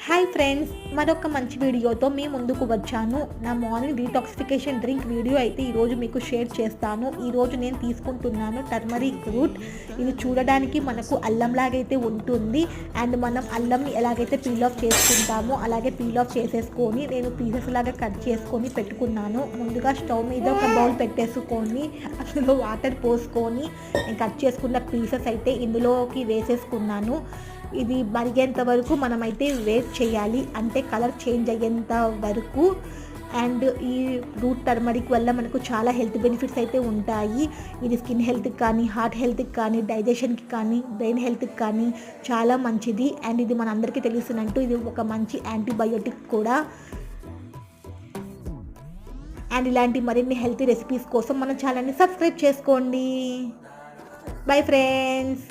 Hi friends, మరొక మంచి వీడియోతో మీ ముందుకు వచ్చాను. నా మార్నింగ్ డీటాక్సిఫికేషన్ డ్రింక్ వీడియో అయితే ఈరోజు మీకు షేర్ చేస్తాను. ఈరోజు నేను తీసుకుంటున్నాను టర్మరిక్ రూట్. ఇది చూడడానికి మనకు అల్లంలాగైతే ఉంటుంది. అండ్ మనం అల్లంని ఎలాగైతే పీల్ ఆఫ్ చేసుకుంటామో అలాగే పీల్ ఆఫ్ చేసేసుకొని నేను పీసెస్ లాగా కట్ చేసుకొని పెట్టుకున్నాను. ముందుగా స్టవ్ మీద ఒక బౌల్ పెట్టేసుకొని అందులో వాటర్ పోసుకొని నేను కట్ చేసుకున్న పీసెస్ అయితే ఇందులోకి వేసేసుకున్నాను. ఇది మరిగేంత వరకు మనమైతే వెయిట్ చేయాలి, అంటే కలర్ చేంజ్ అయ్యేంత వరకు. అండ్ ఈ రూట్ టర్మరిక్ వల్ల మనకు చాలా హెల్త్ బెనిఫిట్స్ అయితే ఉంటాయి. ఇది స్కిన్ హెల్త్కి కానీ, హార్ట్ హెల్త్కి కానీ, డైజెషన్కి కానీ, బ్రెయిన్ హెల్త్కి కానీ చాలా మంచిది. అండ్ ఇది మనందరికీ తెలుస్తున్నట్టు ఇది ఒక మంచి యాంటీబయోటిక్ కూడా. అండ్ ఇలాంటి మరిన్ని హెల్తీ రెసిపీస్ కోసం మన ఛానల్ని సబ్స్క్రైబ్ చేసుకోండి. Bye friends.